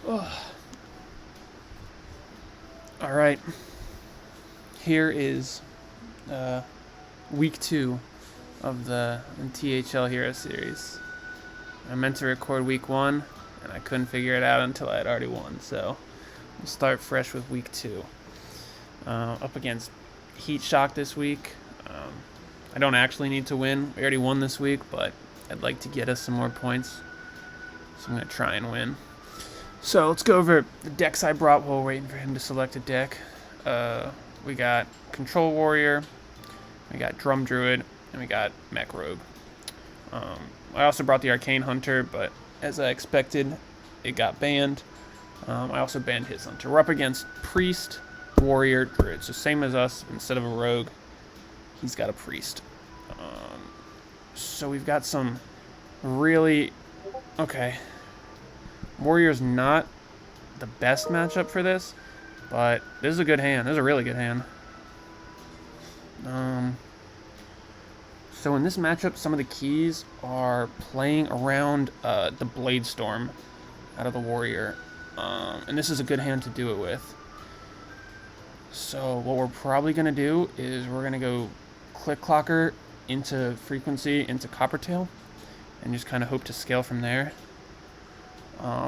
All right, here is week 2 of the THL Hero series. I meant to record week 1, and I couldn't figure it out until I had already won. So we'll start fresh with week 2. Up against HeatShock this week. I don't actually need to win. We already won this week, but I'd like to get us some more points. So I'm going to try and win. So let's go over the decks I brought while waiting for him to select a deck. We got Control Warrior, we got Drum Druid, and we got Mech Rogue. I also brought the Arcane Hunter, but as I expected, it got banned. I also banned his Hunter. We're up against Priest, Warrior, Druid. So same as us, instead of a Rogue, he's got a Priest. So we've got some really... Okay. Warrior's not the best matchup for this, but this is a good hand. This is a really good hand. So in this matchup, some of the keys are playing around the Blade Storm out of the Warrior. And this is a good hand to do it with. So what we're probably going to do is we're going to go Click Clocker into Frequency into Coppertail and just kind of hope to scale from there.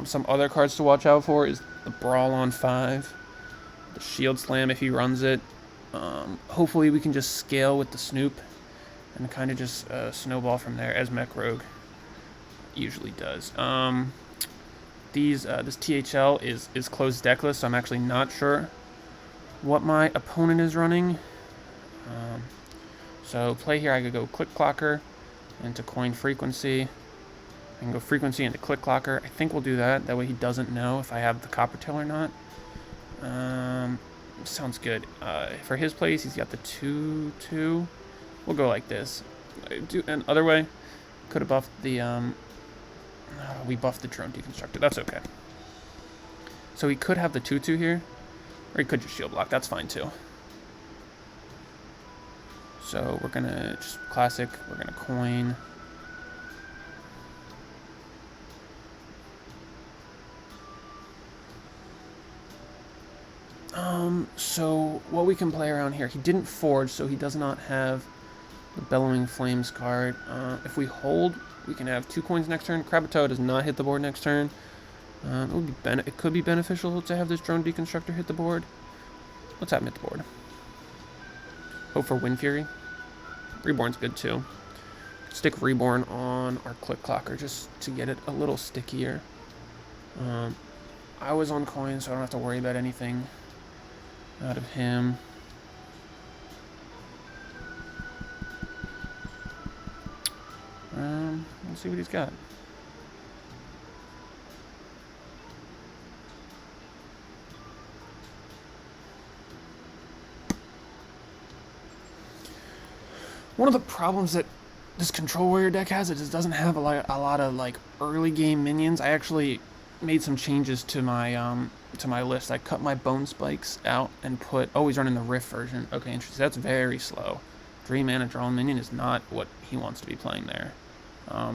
Some other cards to watch out for is the Brawl on 5, the Shield Slam if he runs it. Hopefully we can just scale with the Snoop and kind of just snowball from there, as Mech Rogue usually does. This THL is closed deckless, so I'm actually not sure what my opponent is running. So play here, I could go Click Clocker into Coin Frequency. I can go Frequency into Click Clocker. I think we'll do that. That way he doesn't know if I have the Coppertail or not. Sounds good. For his place, he's got the 2/2. We'll go like this. And other way, could have buffed the... we buffed the Drone Deconstructor. That's okay. So he could have the 2/2 here. Or he could just shield block. That's fine too. So we're going to just classic. We're going to coin... So what we can play around here, he didn't forge, so he does not have the Bellowing Flames card. If we hold, we can have 2 coins next turn. Krakatoa does not hit the board next turn. It could be beneficial to have this Drone Deconstructor hit the board. Let's have him hit the board. Hope for Wind Fury. Reborn's good too. Stick Reborn on our Click Clocker just to get it a little stickier. I was on coin, so I don't have to worry about anything out of him. Let's see what he's got. One of the problems that this Control Warrior deck has, it just doesn't have a lot of like early game minions. I actually made some changes to my list. I cut my Bone Spikes out and put... Oh, he's running the Rift version. Okay, interesting. That's very slow. 3 mana draw minion is not what he wants to be playing there.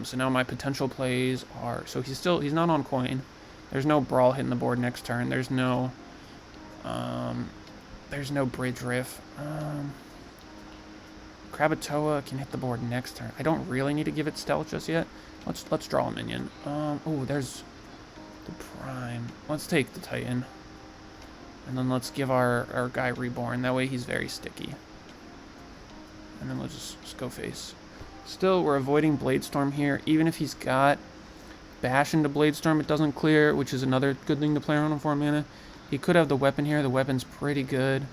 So now my potential plays are... So he's not on coin. There's no Brawl hitting the board next turn. There's no Bridge Rift. Krakatoa can hit the board next turn. I don't really need to give it Stealth just yet. Let's draw a minion. Oh, there's the Prime. Let's take the Titan. And then let's give our guy Reborn. That way he's very sticky. And then we'll just go face. Still, we're avoiding Bladestorm here. Even if he's got Bash into Bladestorm, it doesn't clear, which is another good thing to play around on 4 mana. He could have the weapon here. The weapon's pretty good.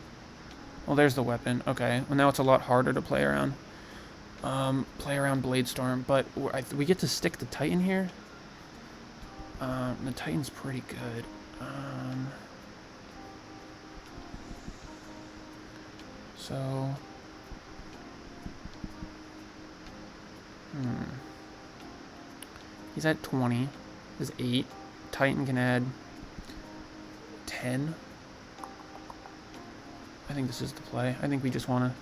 Well, there's the weapon. Okay. Well, now it's a lot harder to play around. Bladestorm. But we get to stick the Titan here. The Titan's pretty good. So... He's at 20. He's 8. Titan can add 10. I think this is the play. I think we just want to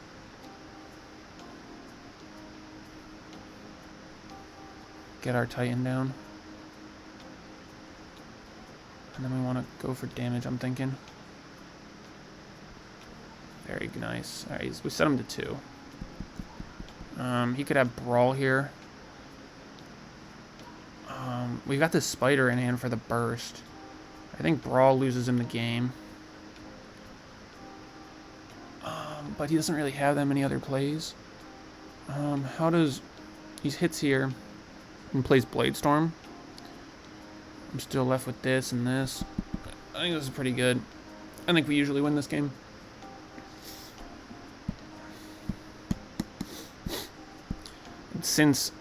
get our Titan down. And then we want to go for damage, I'm thinking. Very nice. Alright, we set him to 2. He could have Brawl here. We've got this Spider in hand for the burst. I think Brawl loses him the game. But he doesn't really have that many other plays. How does... He hits here and plays Bladestorm. I'm still left with this and this. I think this is pretty good. I think we usually win this game. Since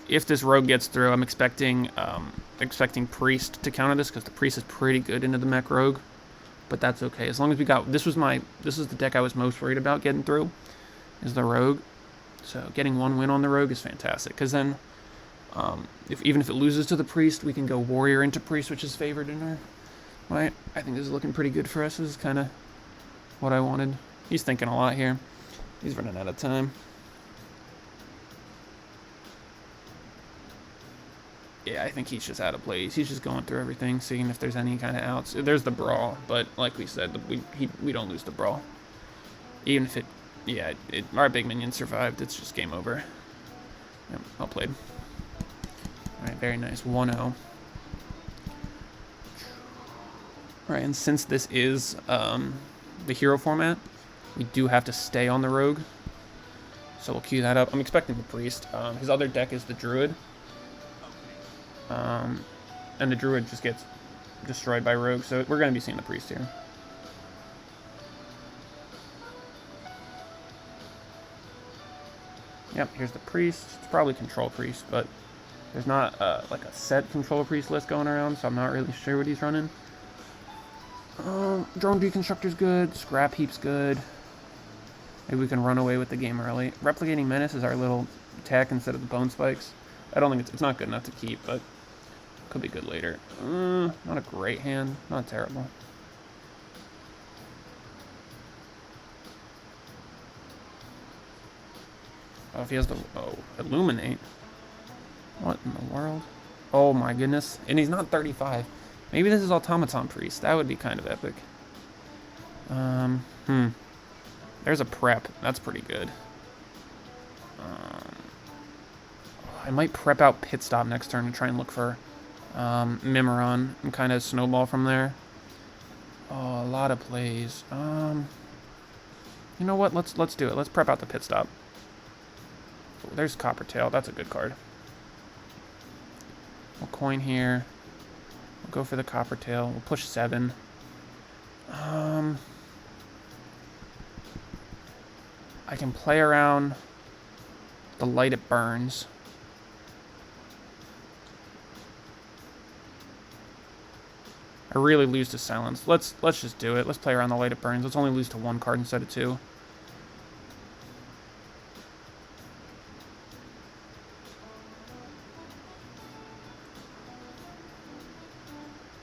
if this rogue gets through, I'm expecting Priest to counter this, because the Priest is pretty good into the mech rogue. But that's okay. As long as we got... This is the deck I was most worried about getting through, is the rogue. So getting 1 win on the rogue is fantastic, because then even if it loses to the Priest, we can go Warrior into Priest, which is favored in our... Right? I think this is looking pretty good for us. This is kind of what I wanted. He's thinking a lot here. He's running out of time. Yeah, I think he's just out of plays. He's just going through everything, seeing if there's any kind of outs. There's the Brawl, but like we said, we don't lose the Brawl. Even if it... Yeah, our big minion survived. It's just game over. Yep, well played. Alright, very nice. 1-0. Alright, and since this is the hero format, we do have to stay on the rogue. So we'll queue that up. I'm expecting the Priest. His other deck is the Druid. And the Druid just gets destroyed by rogue, so we're going to be seeing the Priest here. Yep, here's the Priest. It's probably Control Priest, but there's not like a set Control Priest list going around, so I'm not really sure what he's running. Drone Deconstructor's good. Scrap Heap's good. Maybe we can run away with the game early. Replicating Menace is our little attack instead of the Bone Spikes. I don't think it's not good enough to keep, but could be good later. Not a great hand. Not terrible. Oh, if he has the... Oh, Illuminate. What in the world? Oh my goodness. And he's not 35. Maybe this is Automaton Priest. That would be kind of epic. There's a prep. That's pretty good. I might prep out Pit Stop next turn and try and look for Mimiron and kind of snowball from there. Oh, a lot of plays. You know what? Let's do it. Let's prep out the Pit Stop. Oh, there's Coppertail. That's a good card. We'll coin here. We'll go for the Coppertail. We'll push 7. I can play around the Light It Burns. I really lose to Silence. Let's just do it. Let's play around the Light It Burns. Let's only lose to 1 card instead of 2.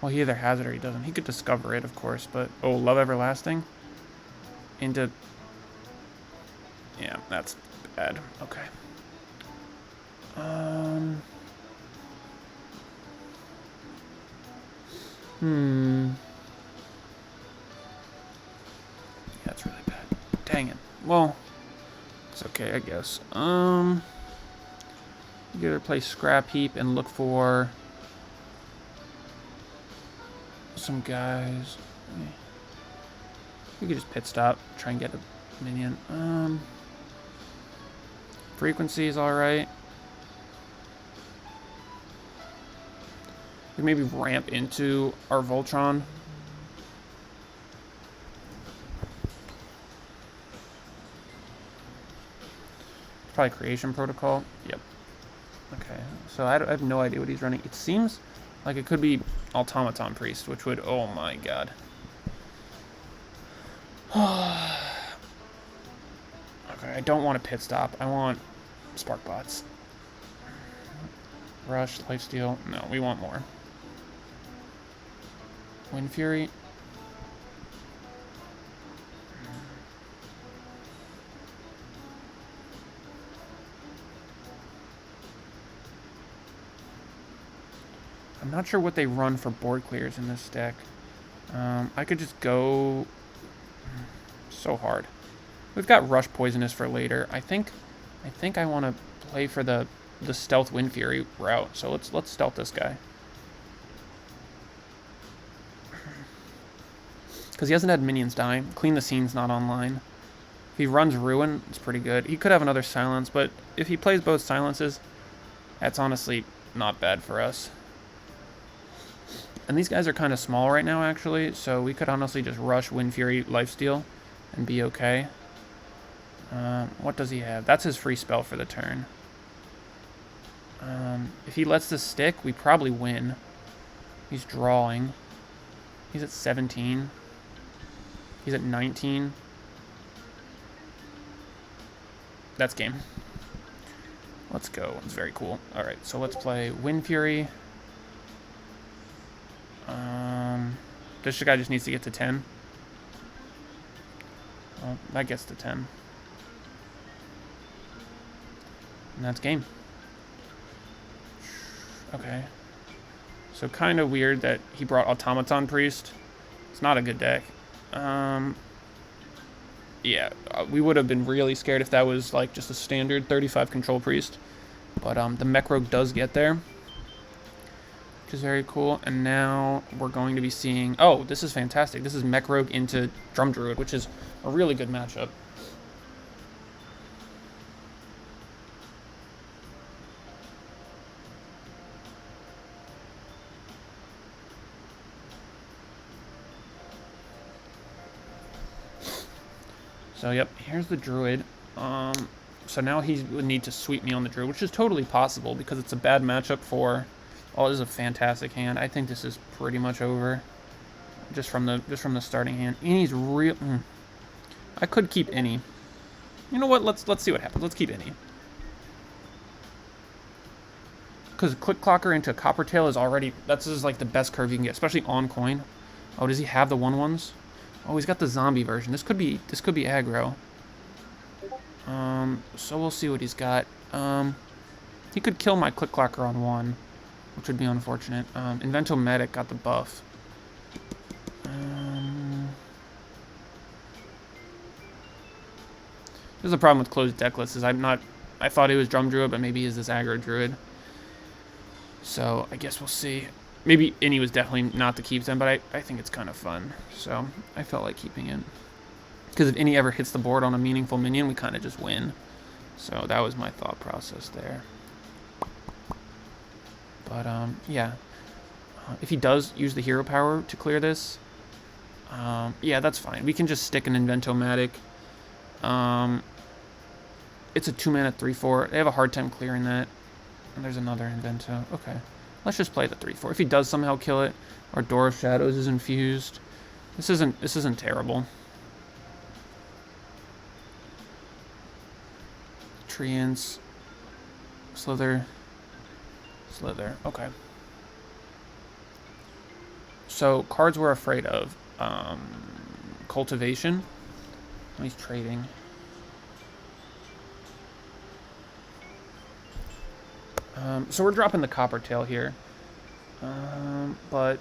Well, he either has it or he doesn't. He could discover it, of course, but... Oh, Love Everlasting? Into... Yeah, that's bad. Okay. Yeah, that's really bad. Dang it. Well, it's okay, I guess. You either play Scrap Heap and look for some guys. We could just Pit Stop, try and get a minion. Frequency is alright. We maybe ramp into our Voltron. Probably Creation Protocol. Yep. Okay, so I have no idea what he's running. It seems like it could be Automaton Priest, which would... Oh my god. Okay, I don't want a Pit Stop. I want Spark Bots. Rush, Lifesteal. No, we want more. Wind Fury. I'm not sure what they run for board clears in this deck. I could just go... So hard. We've got Rush Poisonous for later. I think I want to play for the Stealth Wind Fury route. So let's stealth this guy. Because he hasn't had minions die. Clean the Scene's not online. If he runs Ruin, it's pretty good. He could have another Silence, but if he plays both Silences, that's honestly not bad for us. And these guys are kind of small right now, actually, so we could honestly just rush Wind Fury Lifesteal and be okay. What does he have? That's his free spell for the turn. If he lets this stick, we probably win. He's drawing. He's at 17. He's at 19. That's game. Let's go. It's very cool. Alright, so let's play Wind Fury. This guy just needs to get to 10. Well, that gets to 10. And that's game. Okay. So kind of weird that he brought Automaton Priest. It's not a good deck. Yeah, we would have been really scared if that was like just a standard 35 Control Priest. But the Mech Rogue does get there, which is very cool. And now we're going to be seeing... Oh, this is fantastic. This is Mech Rogue into Drum Druid, which is a really good matchup. So, yep, here's the Druid. So now he would need to sweep me on the Druid, which is totally possible because it's a bad matchup for... Oh, this is a fantastic hand. I think this is pretty much over. Just from the starting hand. Innie's real... I could keep Innie. You know what? Let's see what happens. Let's keep Innie. Because Click Clocker into Coppertail is already... That's just like the best curve you can get, especially on coin. Oh, does he have the 1/1s? Oh, he's got the zombie version. This could be aggro. So we'll see what he's got. He could kill my Click Clocker on 1, which would be unfortunate. Invento Medic got the buff. There's a problem with closed deck lists. Is I thought he was Drum Druid, but maybe he's this aggro Druid. So I guess we'll see. Maybe Innie was definitely not to keep them, but I think it's kind of fun. So I felt like keeping it. Because if Innie ever hits the board on a meaningful minion, we kind of just win. So that was my thought process there. But yeah. If he does use the hero power to clear this, yeah, that's fine. We can just stick an Inventomatic. It's a 2-mana 3/4. They have a hard time clearing that. And there's another Invento. Okay. Let's just play the 3/4. If he does somehow kill it, or Door of Shadows is infused, this isn't terrible. Treants, Slither. Okay. So cards we're afraid of. Cultivation. He's trading. So we're dropping the Coppertail here. But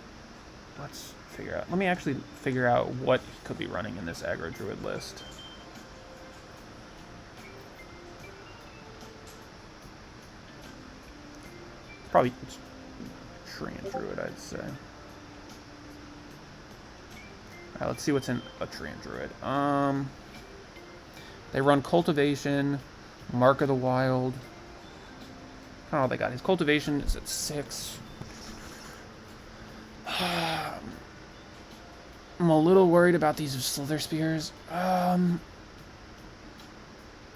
let's figure out. Let me actually figure out what he could be running in this aggro Druid list. Probably Treant Druid, I'd say. Alright, let's see what's in a Treant Druid. They run Cultivation, Mark of the Wild. I don't know what they got. His Cultivation is at 6. I'm a little worried about these Slither Spears.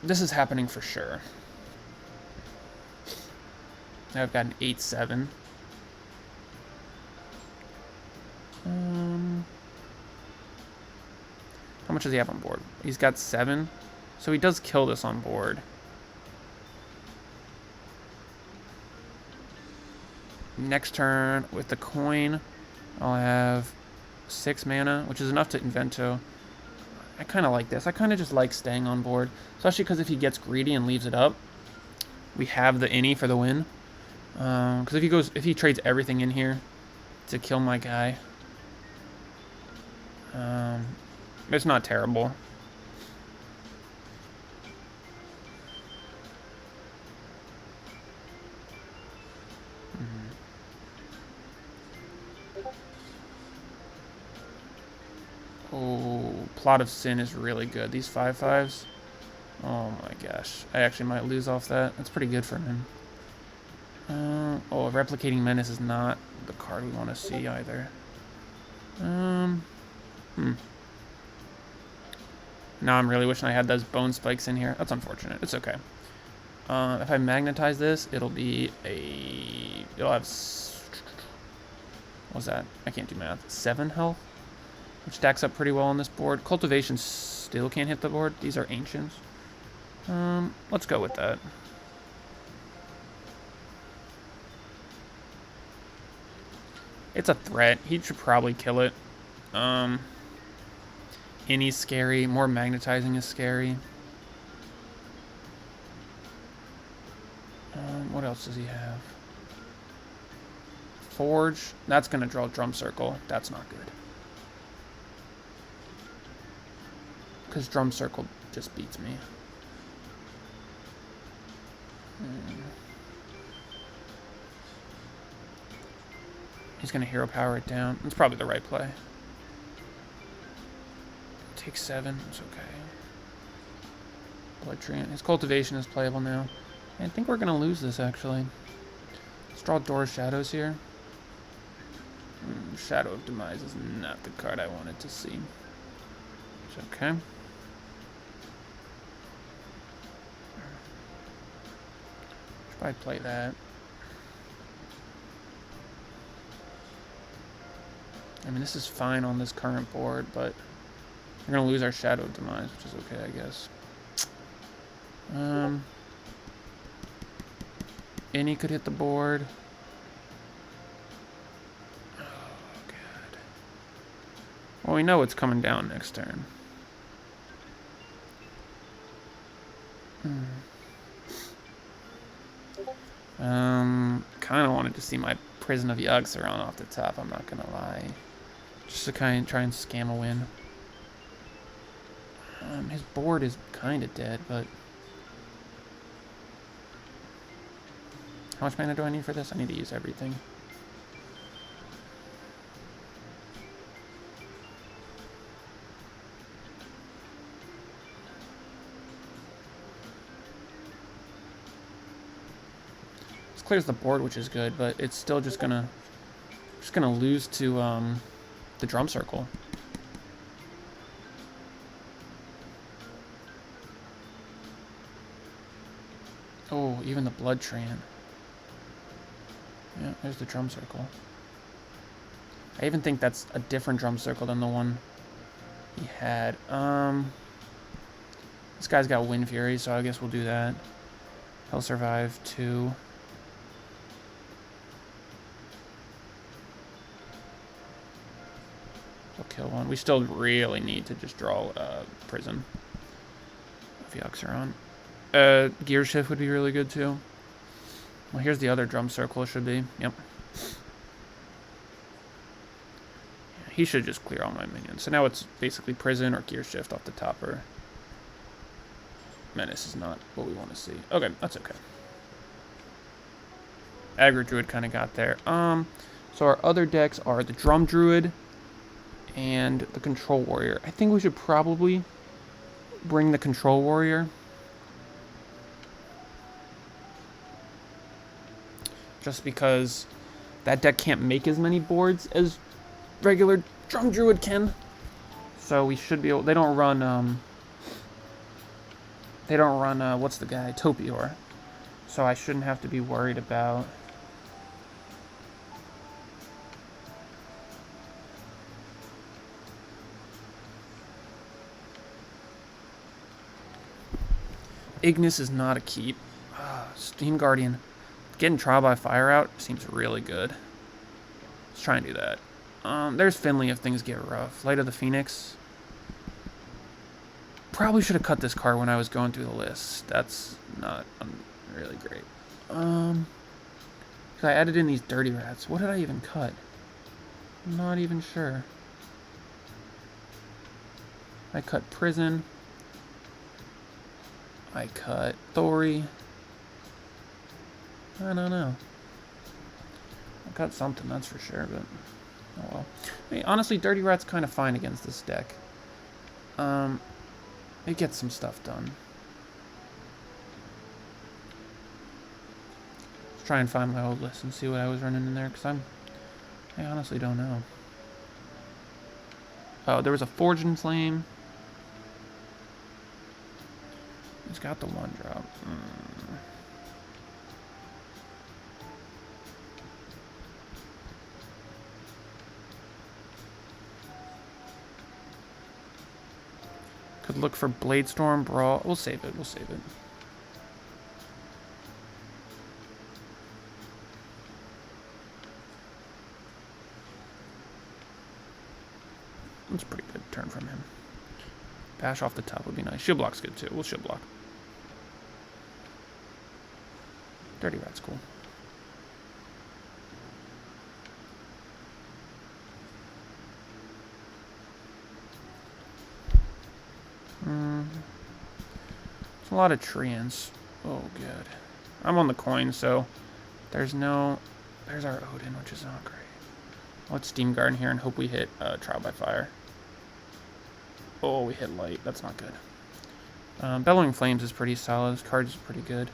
This is happening for sure. Now I've got an 8/7. How much does he have on board? He's got 7. So he does kill this on board. Next turn, with the coin, I'll have 6 mana, which is enough to Invento. I kind of like this. I kind of just like staying on board, especially because if he gets greedy and leaves it up, we have the Innie for the win. Because if he trades everything in here to kill my guy, it's not terrible. Oh, Plot of Sin is really good. These 5/5s. Oh my gosh. I actually might lose off that. That's pretty good for him. Oh, Replicating Menace is not the card we want to see either. Now I'm really wishing I had those Bone Spikes in here. That's unfortunate. It's okay. If I magnetize this, it'll be a... It'll have... What's that? I can't do math. 7 health? Which stacks up pretty well on this board. Cultivation still can't hit the board. These are Ancients. Let's go with that. It's a threat. He should probably kill it. Innie's scary. More magnetizing is scary. What else does he have? Forge. That's going to draw Drum Circle. That's not good. Because Drum Circle just beats me. He's going to Hero Power it down. That's probably the right play. Take 7. It's okay. Blood Treant. His Cultivation is playable now. I think we're going to lose this, actually. Let's draw Door of Shadows here. Shadow of Demise is not the card I wanted to see. It's okay. Should probably play that. I mean, this is fine on this current board, but we're going to lose our Shadow of Demise, which is okay, I guess. Any could hit the board. Oh, God. Well, we know it's coming down next turn. Kind of wanted to see my Prison of Yogg-Saron off the top, I'm not going to lie. Just to kind of try and scam a win. His board is kind of dead, but... How much mana do I need for this? I need to use everything. This clears the board, which is good, but it's still just gonna lose to the Drum Circle. Oh, even the Blood Treant. Yeah, there's the Drum Circle. I even think that's a different Drum Circle than the one he had. This guy's got Wind Fury, so I guess we'll do that. He'll survive 2. He'll kill 1. We still really need to just draw Prison of Yogg-Saron. Gear Shift would be really good too. Well, here's the other Drum Circle, should be. Yep. Yeah, he should just clear all my minions. So now it's basically Prison or Gear Shift off the top, or Menace is not what we want to see. Okay, that's okay. Aggro Druid kind of got there. So our other decks are the Drum Druid and the Control Warrior. I think we should probably bring the Control Warrior. Just because that deck can't make as many boards as regular Drum Druid can. So we should be able... They don't run, what's the guy? Topior. So I shouldn't have to be worried about... Ignis is not a keep. Steam Guardian. Getting Trial by Fire out seems really good. Let's try and do that. There's Finley if things get rough. Light of the Phoenix. Probably should have cut this card when I was going through the list. That's not really great. Because I added in these dirty rats. What did I even cut? I'm not even sure. I cut prison. I cut Thori. I don't know. I cut something, that's for sure, but oh well. I mean, honestly, Dirty Rat's kind of fine against this deck. It gets some stuff done. Let's try and find my old list and see what I was running in there, because I honestly don't know. Oh, there was a Forge and Flame. He's got the 1-drop. Could look for Bladestorm, Brawl. We'll save it. We'll save it. That's a pretty good turn from him. Bash off the top would be nice. Shield Block's good too. We'll Shield Block. Dirty Rat's cool. It's a lot of treants. Oh, good. I'm on the coin, so there's no... There's our Odin, which is not great. Let's Steam Guard in here and hope we hit Trial by Fire. Oh, we hit Light. That's not good. Bellowing Flames is pretty solid. This card is pretty good.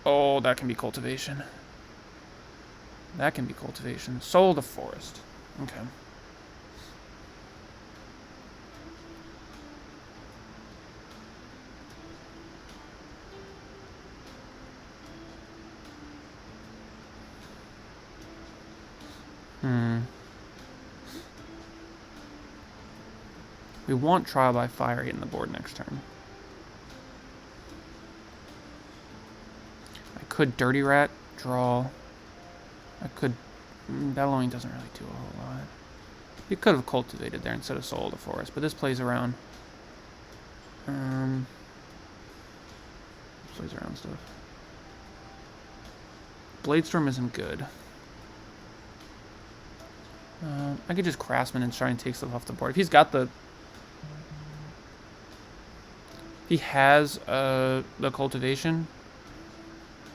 Oh, that can be Cultivation. That can be Cultivation. Soul of the Forest. Okay. We want Trial by Fire hitting the board next turn. I could Dirty Rat, draw. I could... Bellowing doesn't really do a whole lot. You could have Cultivated there instead of Soul of the Forest, but this plays around. Plays around stuff. Bladestorm isn't good. I could just Craftsman and try and take stuff off the board. If he's got the... He has the Cultivation.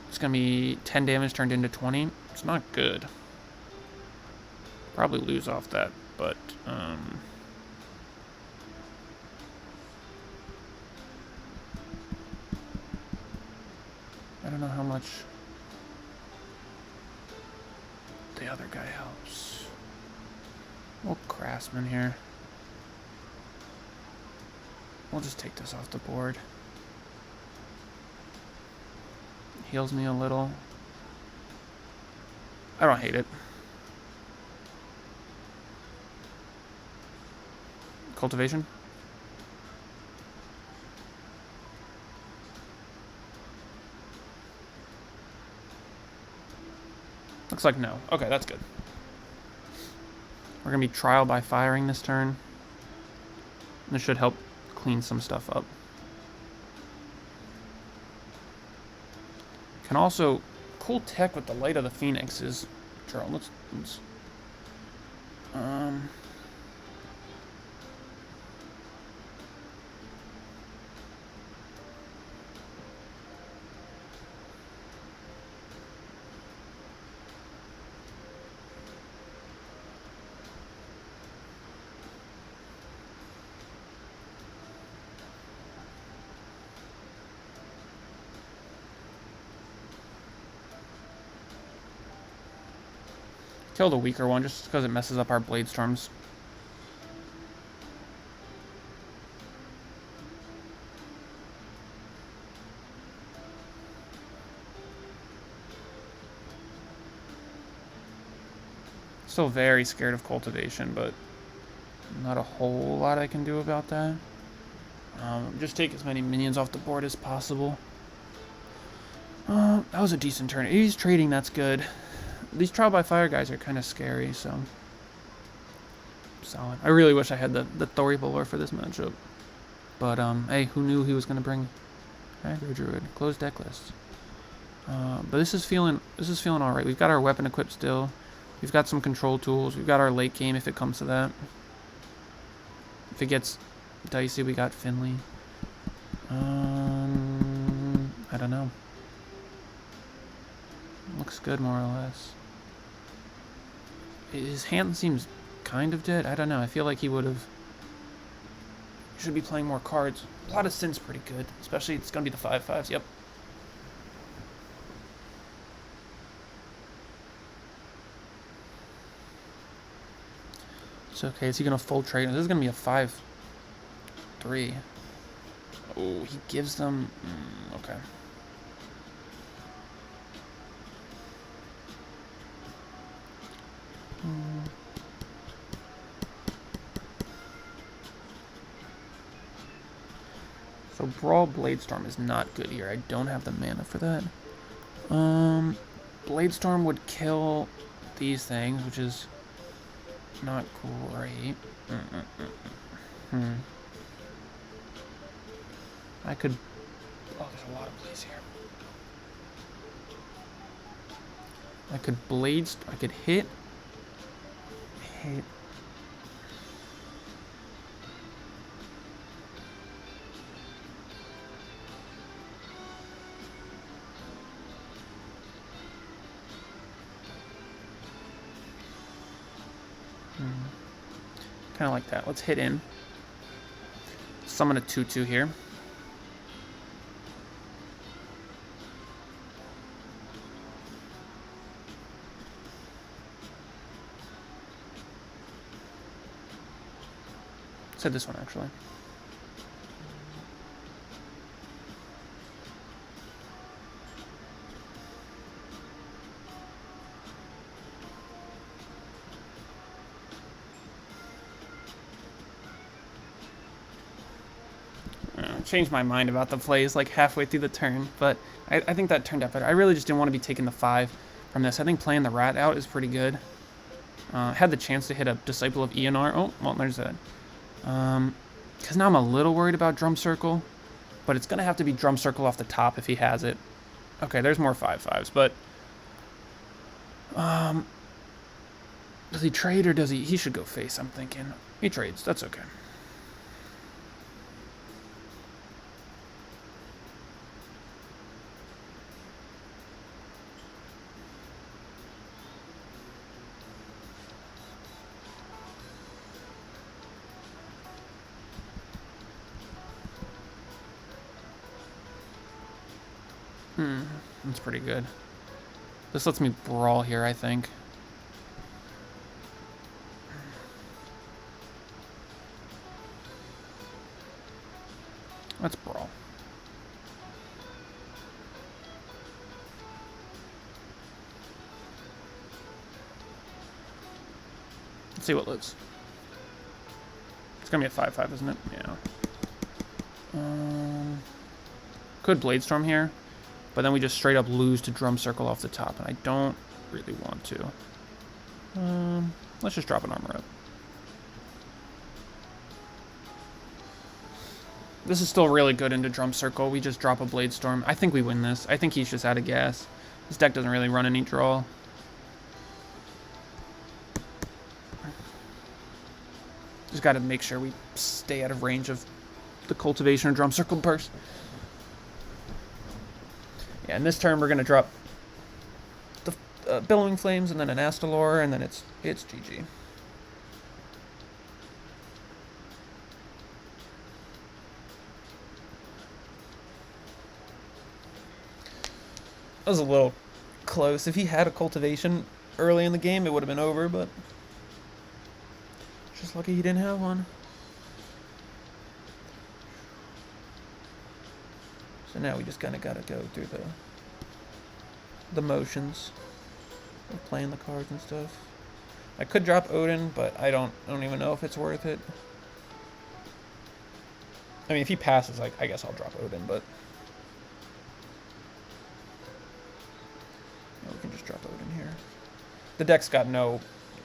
It's going to be 10 damage turned into 20. It's not good. Probably lose off that, but... I don't know how much the other guy helps. We'll Craftsman here. We'll just take this off the board. Heals me a little. I don't hate it. Cultivation? Looks like no. Okay, that's good. We're going to be Trial by Firing this turn. This should help clean some stuff up. Can also... Cool tech with the Light of the Phoenix is... Let's kill the weaker one just because it messes up our Bladestorms. Still very scared of Cultivation, but not a whole lot I can do about that. Just take as many minions off the board as possible. That was a decent turn. He's trading, that's good. These Trial by Fire guys are kind of scary, so... Solid. I really wish I had the Thori Bowler for this matchup. But, hey, who knew he was going to bring Aggro Druid. Closed deck list. But this is feeling all right. We've got our weapon equipped still. We've got some control tools. We've got our late game if it comes to that. If it gets dicey, we got Finley. I don't know. Looks good, more or less. His hand seems kind of dead. I don't know. I feel like he would have... Should be playing more cards. A lot of Sin's pretty good. Especially, it's going to be the 5/5s. Yep. It's okay. Is he going to full trade? This is going to be a 5/3. Oh, he gives them... okay. So Brawl Bladestorm is not good here. I don't have the mana for that. Bladestorm would kill these things, which is not great. I could... oh, there's a lot of plays here. I could I could hit... kind of like that. Let's hit in. Summon a 2/2 here. Said this one actually. Changed my mind about the plays like halfway through the turn, but I think that turned out better. I really just didn't want to be taking the 5 from this. I think playing the rat out is pretty good. Had the chance to hit a Disciple of ENR. Oh, well, there's that. Because now I'm a little worried about Drum Circle, but it's going to have to be Drum Circle off the top if he has it. Okay, there's more 5/5s, but... does he trade or does he... He should go face, I'm thinking. He trades, that's okay. That's pretty good. This lets me brawl here, I think. Let's brawl. Let's see what lives. It's gonna be a 5/5, isn't it? Yeah. Could Bladestorm here. But then we just straight up lose to Drum Circle off the top, and I don't really want to. Let's just drop an armor up. This is still really good into Drum Circle. We just drop a Bladestorm. I think we win this. I think he's just out of gas. This deck doesn't really run any draw. Just got to make sure we stay out of range of the Cultivation or Drum Circle burst. Yeah, and this turn we're going to drop the Billowing Flames and then an Astalor, and then it's GG. That was a little close. If he had a Cultivation early in the game, it would have been over, but just lucky he didn't have one. So now we just kind of got to go through the motions of playing the cards and stuff. I could drop Odin, but I don't even know if it's worth it. I mean, if he passes, like, I guess I'll drop Odin, but no, we can just drop Odin here. The deck's got no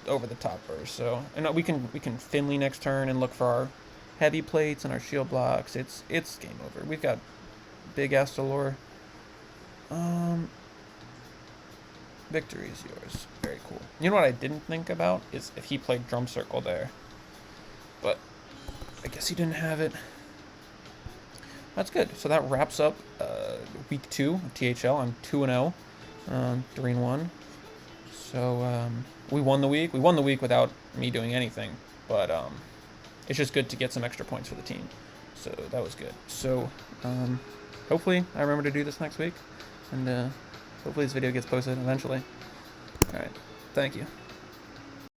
over-the-top burst, so and we can Finley next turn and look for our heavy plates and our shield blocks. It's game over. We've got Big Astalor. Victory is yours. Very cool. You know what I didn't think about is if he played Drum Circle there. But I guess he didn't have it. That's good. So that wraps up week 2 of THL. I'm 2-0, 3-1. So we won the week. We won the week without me doing anything, but it's just good to get some extra points for the team. So that was good. So hopefully I remember to do this next week, and hopefully this video gets posted eventually. All right. Thank you.